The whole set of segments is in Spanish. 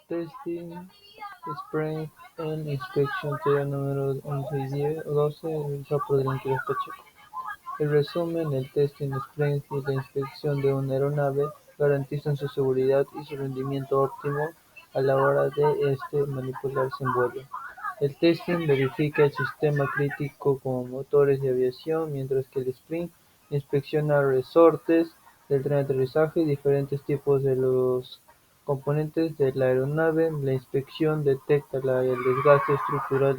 Testing Spring and Inspection, teoría número 11 y 12, realizado por Delinquir Pacheco. En resumen, el testing sprint y la inspección de una aeronave garantizan su seguridad y su rendimiento óptimo a la hora de manipularse en vuelo. El testing verifica el sistema crítico como motores de aviación, mientras que el sprint inspecciona resortes del tren de aterrizaje y diferentes tipos de los componentes de la aeronave. La inspección detecta el desgaste estructural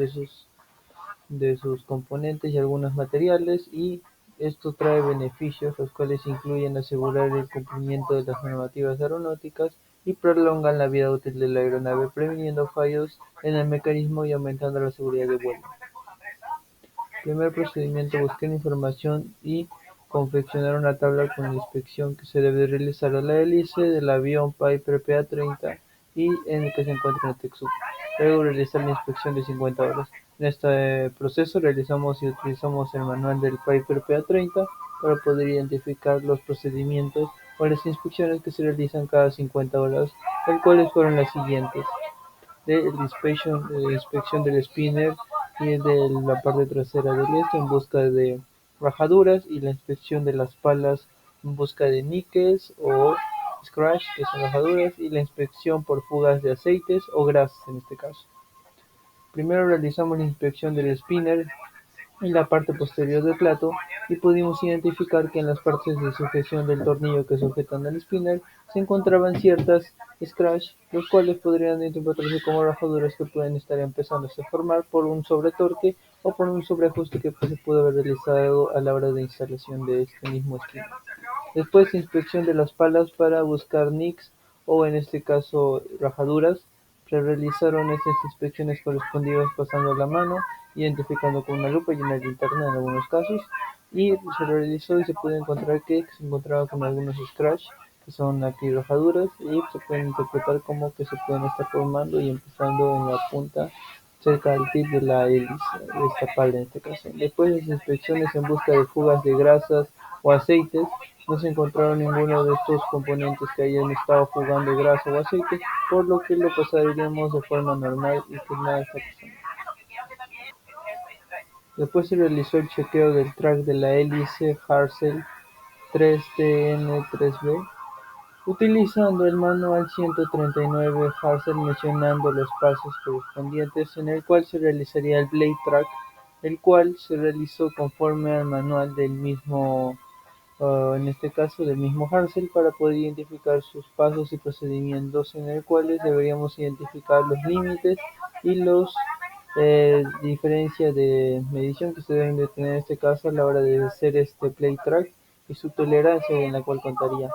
de sus componentes y algunos materiales, y esto trae beneficios, los cuales incluyen asegurar el cumplimiento de las normativas aeronáuticas y prolongan la vida útil de la aeronave, previniendo fallos en el mecanismo y aumentando la seguridad de vuelo. Primer procedimiento: buscar información y confeccionar una tabla con la inspección que se debe realizar a la hélice del avión Piper PA-30 y en el que se encuentra en Texas. Luego realizar la inspección de 50 horas. En este proceso realizamos y utilizamos el manual del Piper PA-30 para poder identificar los procedimientos o las inspecciones que se realizan cada 50 horas, las cuales fueron las siguientes: de inspección del spinner y de la parte trasera del en busca de rajaduras, y la inspección de las palas en busca de níqueles o scratch, que son rajaduras, y la inspección por fugas de aceites o grasas en este caso. Primero realizamos la inspección del spinner en la parte posterior del plato y pudimos identificar que en las partes de sujeción del tornillo que sujetan al spinner se encontraban ciertas scratch, los cuales podrían interpretarse como rajaduras que pueden estar empezando a formar por un sobretorque o por un sobreajuste que se pudo haber realizado a la hora de instalación de este mismo spinner. Después, inspección de las palas para buscar nicks o en este caso rajaduras. Se realizaron estas inspecciones correspondidas pasando la mano, identificando con una lupa y una linterna en algunos casos, y se realizó y se puede encontrar que se encontraba con algunos scratch, que son aquí rajaduras, y se pueden interpretar como que se pueden estar formando y empezando en la punta cerca del tip de la hélice, de esta pala en este caso. Después de las inspecciones en busca de fugas de grasas o aceites, no se encontraron ninguno de estos componentes que hayan estado fugando grasa o aceite, por lo que lo pasaríamos de forma normal y que nada está pasando. Después se realizó el chequeo del track de la hélice Hartzell 3TN3B, utilizando el manual 139 Hartzell, mencionando los pasos correspondientes, en el cual se realizaría el blade track, el cual se realizó conforme al manual del mismo, en este caso del mismo Hartzell, para poder identificar sus pasos y procedimientos, en el cual deberíamos identificar los límites y los diferencias de medición que se deben de tener en este caso a la hora de hacer este play track, y su tolerancia en la cual contaría.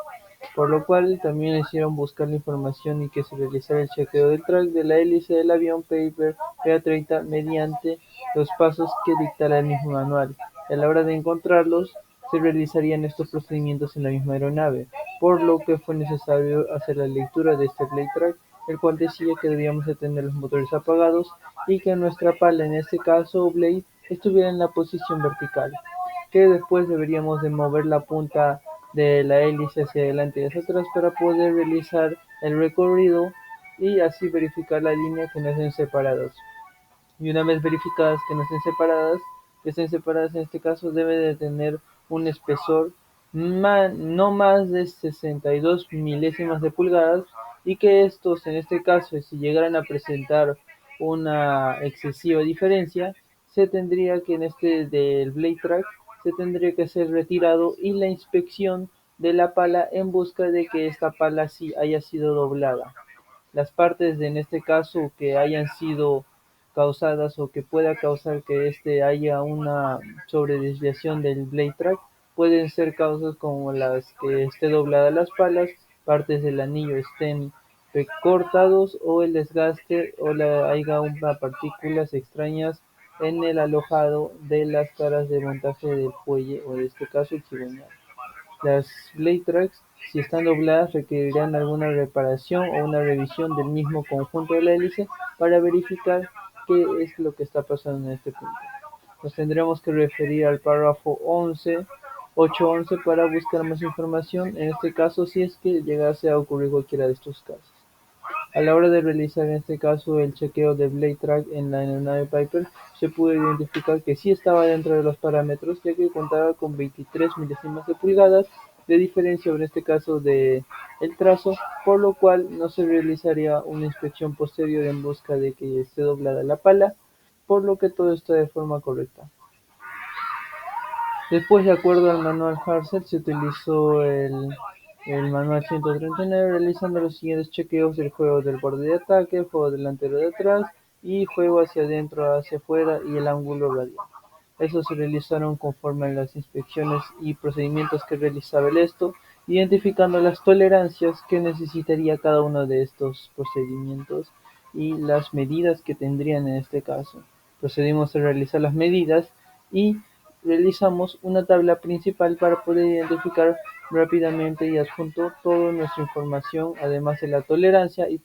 Por lo cual también hicieron buscar la información y que se realizara el chequeo del track de la hélice del avión Piper PA-30 mediante los pasos que dictara el mismo manual. A la hora de encontrarlos, se realizarían estos procedimientos en la misma aeronave, por lo que fue necesario hacer la lectura de este blade track, el cual decía que debíamos de tener los motores apagados y que nuestra pala, en este caso blade, estuviera en la posición vertical, que después deberíamos de mover la punta de la hélice hacia adelante y hacia atrás para poder realizar el recorrido y así verificar la línea que no estén separadas. Y una vez verificadas que estén separadas en este caso, debe de tener un espesor no más de 62 milésimas de pulgadas, y que estos en este caso, si llegaran a presentar una excesiva diferencia, se tendría que en este del blade track se tendría que ser retirado, y la inspección de la pala en busca de que esta pala sí haya sido doblada. Las partes en este caso que hayan sido causadas o que pueda causar que haya una sobredesviación del blade track pueden ser causas como las que esté doblada las palas, partes del anillo estén cortados, o el desgaste o haya partículas extrañas en el alojado de las caras de montaje del fuelle, o en este caso el cigüeñal. Las blade tracks, si están dobladas, requerirán alguna reparación o una revisión del mismo conjunto de la hélice para verificar qué es lo que está pasando en este punto. Nos tendremos que referir al párrafo 811 para buscar más información, en este caso si es que llegase a ocurrir cualquiera de estos casos. A la hora de realizar en este caso el chequeo de Blade Track en la aeronave Piper, se pudo identificar que sí estaba dentro de los parámetros, ya que contaba con 23 milésimas de pulgadas de diferencia en este caso de el trazo, por lo cual no se realizaría una inspección posterior en busca de que esté doblada la pala, por lo que todo está de forma correcta. Después, de acuerdo al manual Harsel, se utilizó el manual 139 realizando los siguientes chequeos del juego del borde de ataque, juego delantero de atrás y juego hacia adentro, hacia afuera y el ángulo radial. Esos se realizaron conforme a las inspecciones y procedimientos que realizaba el esto, identificando las tolerancias que necesitaría cada uno de estos procedimientos y las medidas que tendrían en este caso. Procedimos a realizar las medidas y realizamos una tabla principal para poder identificar rápidamente y adjunto toda nuestra información, además de la tolerancia y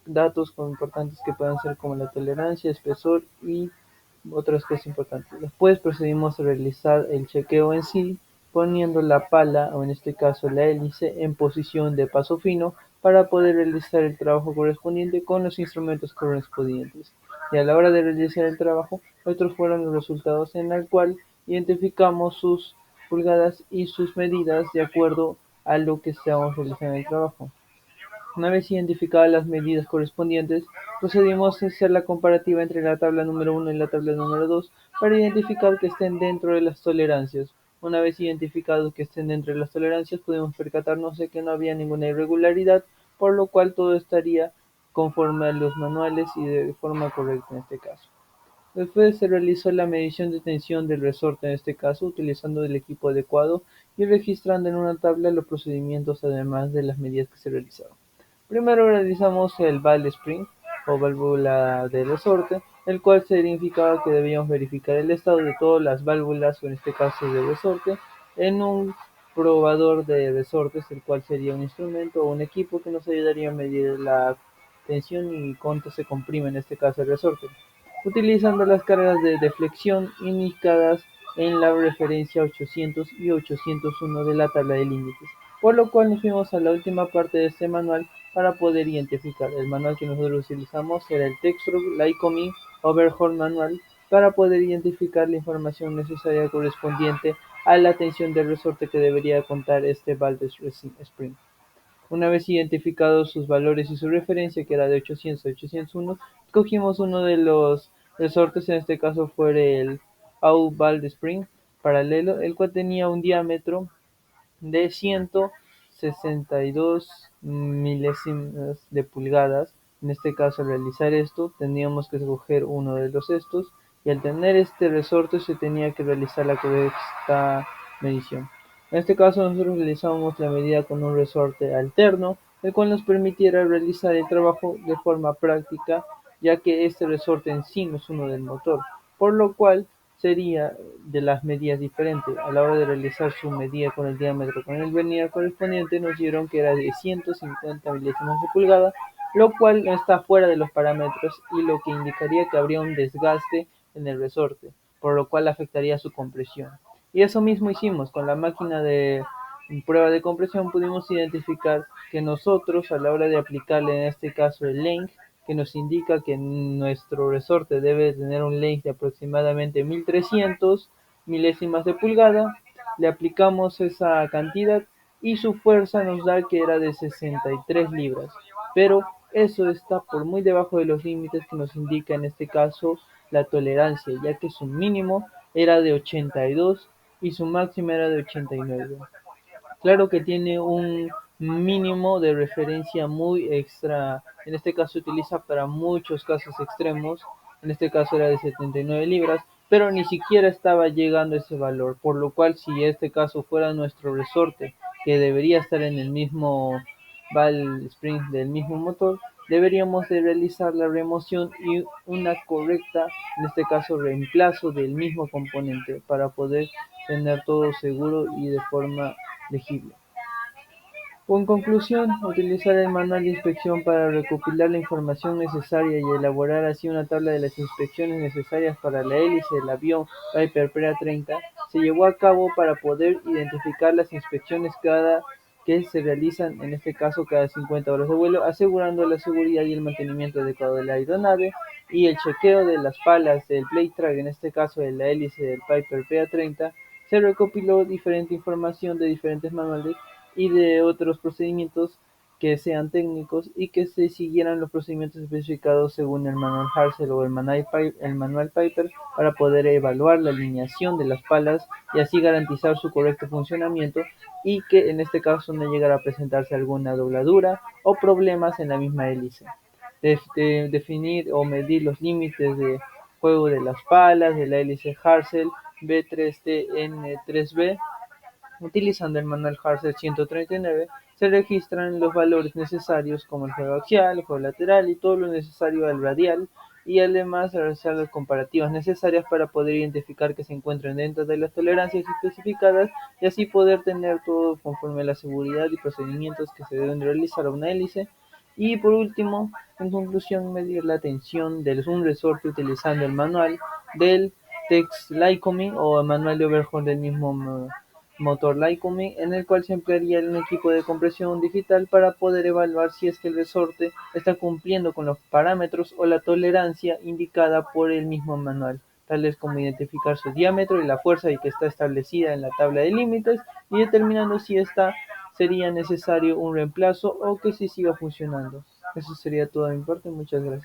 datos importantes que puedan ser como la tolerancia, espesor y otras cosas importantes. Después procedimos a realizar el chequeo en sí, poniendo la pala, o en este caso la hélice, en posición de paso fino para poder realizar el trabajo correspondiente con los instrumentos correspondientes. Y a la hora de realizar el trabajo, estos fueron los resultados en el cual identificamos sus pulgadas y sus medidas de acuerdo a lo que estamos realizando en el trabajo. Una vez identificadas las medidas correspondientes, procedimos a hacer la comparativa entre la tabla número 1 y la tabla número 2 para identificar que estén dentro de las tolerancias. Una vez identificado que estén dentro de las tolerancias, pudimos percatarnos de que no había ninguna irregularidad, por lo cual todo estaría conforme a los manuales y de forma correcta en este caso. Después se realizó la medición de tensión del resorte en este caso, utilizando el equipo adecuado y registrando en una tabla los procedimientos además de las medidas que se realizaron. Primero realizamos el valve spring o válvula de resorte, el cual significaba que debíamos verificar el estado de todas las válvulas, o en este caso de resorte, en un probador de resortes, el cual sería un instrumento o un equipo que nos ayudaría a medir la tensión y cuánto se comprime en este caso el resorte, utilizando las cargas de deflexión indicadas en la referencia 800 y 801 de la tabla de límites, por lo cual nos fuimos a la última parte de este manual para poder identificar. El manual que nosotros utilizamos era el Textron Lycoming Overhaul Manual para poder identificar la información necesaria correspondiente a la tensión del resorte que debería contar este valve spring. Una vez identificados sus valores y su referencia, que era de 800 a 801, cogimos uno de los resortes, en este caso fue el AU-Valve Spring paralelo, el cual tenía un diámetro de 162 milésimas de pulgadas. En este caso, al realizar esto, teníamos que escoger uno de los estos, y al tener este resorte se tenía que realizar la correcta medición. En este caso, nosotros realizamos la medida con un resorte alterno, el cual nos permitiera realizar el trabajo de forma práctica, ya que este resorte en sí no es uno del motor, por lo cual sería de las medidas diferentes. A la hora de realizar su medida con el diámetro con el vernier correspondiente, nos dieron que era de 150 milésimas de pulgada, lo cual no está fuera de los parámetros y lo que indicaría que habría un desgaste en el resorte, por lo cual afectaría su compresión. Y eso mismo hicimos con la máquina de prueba de compresión. Pudimos identificar que nosotros, a la hora de aplicarle en este caso el length, que nos indica que nuestro resorte debe tener un length de aproximadamente 1300 milésimas de pulgada, le aplicamos esa cantidad y su fuerza nos da que era de 63 libras, pero eso está por muy debajo de los límites que nos indica en este caso la tolerancia, ya que su mínimo era de 82 y su máxima era de 89. Claro que tiene un mínimo de referencia muy extra, en este caso se utiliza para muchos casos extremos, en este caso era de 79 libras, pero ni siquiera estaba llegando a ese valor, por lo cual si este caso fuera nuestro resorte, que debería estar en el mismo valve spring del mismo motor, deberíamos de realizar la remoción y una correcta, en este caso reemplazo del mismo componente para poder tener todo seguro y de forma legible. En conclusión, utilizar el manual de inspección para recopilar la información necesaria y elaborar así una tabla de las inspecciones necesarias para la hélice del avión Piper PA-30 se llevó a cabo para poder identificar las inspecciones que se realizan en este caso cada 50 horas de vuelo, asegurando la seguridad y el mantenimiento adecuado de la aeronave y el chequeo de las palas del blade track, en este caso de la hélice del Piper PA-30. Se recopiló diferente información de diferentes manuales y de otros procedimientos que sean técnicos y que se siguieran los procedimientos especificados según el manual Harsel o el manual Piper, para poder evaluar la alineación de las palas y así garantizar su correcto funcionamiento, y que en este caso no llegara a presentarse alguna dobladura o problemas en la misma hélice. Definir o medir los límites de juego de las palas de la hélice Harsel B3TN3B. Utilizando el manual Harsel 139, se registran los valores necesarios como el juego axial, el juego lateral y todo lo necesario al radial, y además realizar las comparativas necesarias para poder identificar que se encuentren dentro de las tolerancias especificadas, y así poder tener todo conforme a la seguridad y procedimientos que se deben realizar a una hélice. Y por último, en conclusión, medir la tensión de un resorte utilizando el manual del Tex Lycoming o el manual de overhaul del mismo motor Lycoming, en el cual se emplearía un equipo de compresión digital para poder evaluar si es que el resorte está cumpliendo con los parámetros o la tolerancia indicada por el mismo manual, tales como identificar su diámetro y la fuerza y que está establecida en la tabla de límites, y determinando si esta sería necesario un reemplazo o que si siga funcionando. Eso sería todo de mi parte. Muchas gracias.